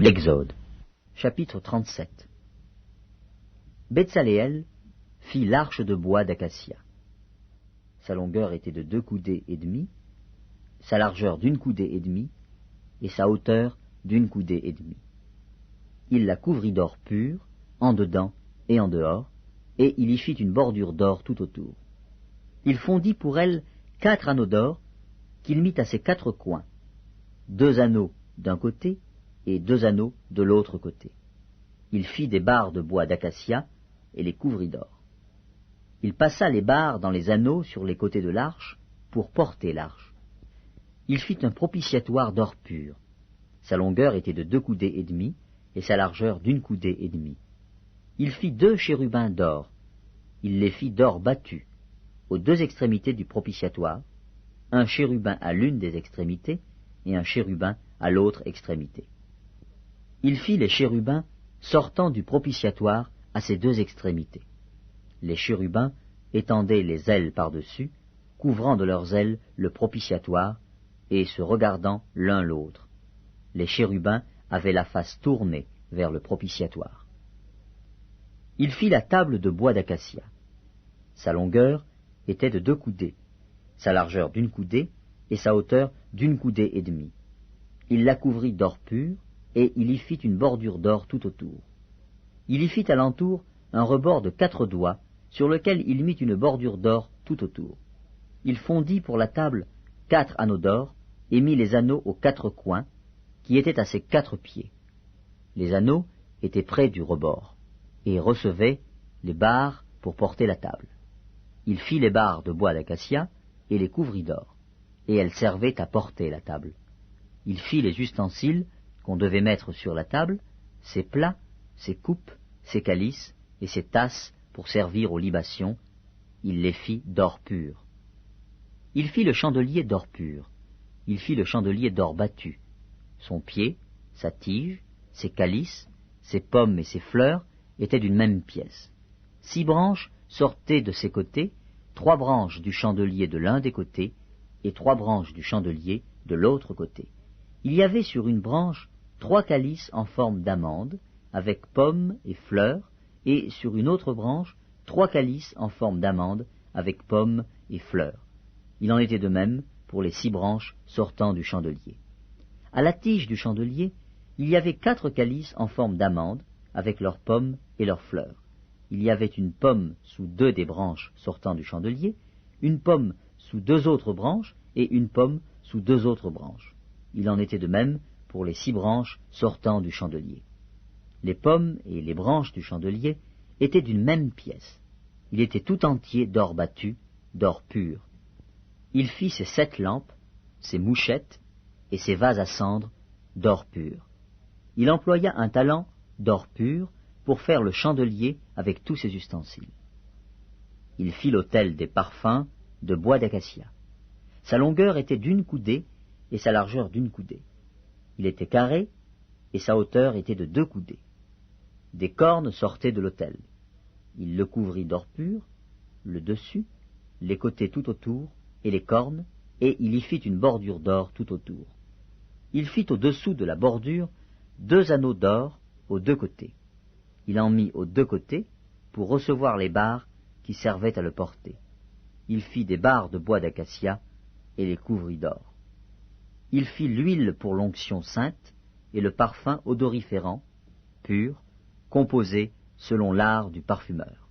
L'Exode, chapitre 37. Betsaléel fit l'arche de bois d'acacia. Sa longueur était de 2 coudées et demie, sa largeur d'1 coudée et demie, et sa hauteur d'1 coudée et demie. Il la couvrit d'or pur, en dedans et en dehors, et il y fit une bordure d'or tout autour. Il fondit pour elle 4 anneaux d'or, qu'il mit à ses 4 coins, 2 anneaux d'un côté et 2 anneaux de l'autre côté. Il fit des barres de bois d'acacia et les couvrit d'or. Il passa les barres dans les anneaux sur les côtés de l'arche pour porter l'arche. Il fit un propitiatoire d'or pur. Sa longueur était de 2 coudées et demie et sa largeur d'1 coudée et demie. Il fit 2 chérubins d'or. Il les fit d'or battu aux 2 extrémités du propitiatoire, un chérubin à l'une des extrémités et un chérubin à l'autre extrémité. Il fit les chérubins sortant du propitiatoire à ses 2 extrémités. Les chérubins étendaient les ailes par-dessus, couvrant de leurs ailes le propitiatoire, et se regardant l'un l'autre. Les chérubins avaient la face tournée vers le propitiatoire. Il fit la table de bois d'acacia. Sa longueur était de 2 coudées, sa largeur d'1 coudée, et sa hauteur d'1 coudée et demie. Il la couvrit d'or pur, et il y fit une bordure d'or tout autour. Il y fit alentour un rebord de 4 doigts, sur lequel il mit une bordure d'or tout autour. Il fondit pour la table 4 anneaux d'or, et mit les anneaux aux 4 coins, qui étaient à ses 4 pieds. Les anneaux étaient près du rebord, et recevaient les barres pour porter la table. Il fit les barres de bois d'acacia, et les couvrit d'or, et elles servaient à porter la table. Il fit les ustensiles qu'on devait mettre sur la table, ses plats, ses coupes, ses calices et ses tasses pour servir aux libations. Il les fit d'or pur. Il fit le chandelier d'or pur. Il fit le chandelier d'or battu. Son pied, sa tige, ses calices, ses pommes et ses fleurs étaient d'une même pièce. 6 branches sortaient de ses côtés, 3 branches du chandelier de l'un des côtés et 3 branches du chandelier de l'autre côté. Il y avait sur une branche 3 calices en forme d'amande, avec pommes et fleurs, et sur une autre branche 3 calices en forme d'amande, avec pommes et fleurs. Il en était de même pour les 6 branches sortant du chandelier. À la tige du chandelier, il y avait 4 calices en forme d'amande, avec leurs pommes et leurs fleurs. Il y avait une pomme sous 2 des branches sortant du chandelier, une pomme sous 2 autres branches, et une pomme sous 2 autres branches. Il en était de même pour les 6 branches sortant du chandelier. Les pommes et les branches du chandelier étaient d'une même pièce. Il était tout entier d'or battu, d'or pur. Il fit ses 7 lampes, ses mouchettes et ses vases à cendre d'or pur. Il employa un talent d'or pur pour faire le chandelier avec tous ses ustensiles. Il fit l'autel des parfums de bois d'acacia. Sa longueur était d'1 coudée et sa largeur d'1 coudée. Il était carré et sa hauteur était de 2 coudées. Des cornes sortaient de l'autel. Il le couvrit d'or pur, le dessus, les côtés tout autour et les cornes, et il y fit une bordure d'or tout autour. Il fit au-dessous de la bordure 2 anneaux d'or aux 2 côtés. Il en mit aux 2 côtés pour recevoir les barres qui servaient à le porter. Il fit des barres de bois d'acacia et les couvrit d'or. Il fit l'huile pour l'onction sainte et le parfum odoriférant, pur, composé selon l'art du parfumeur.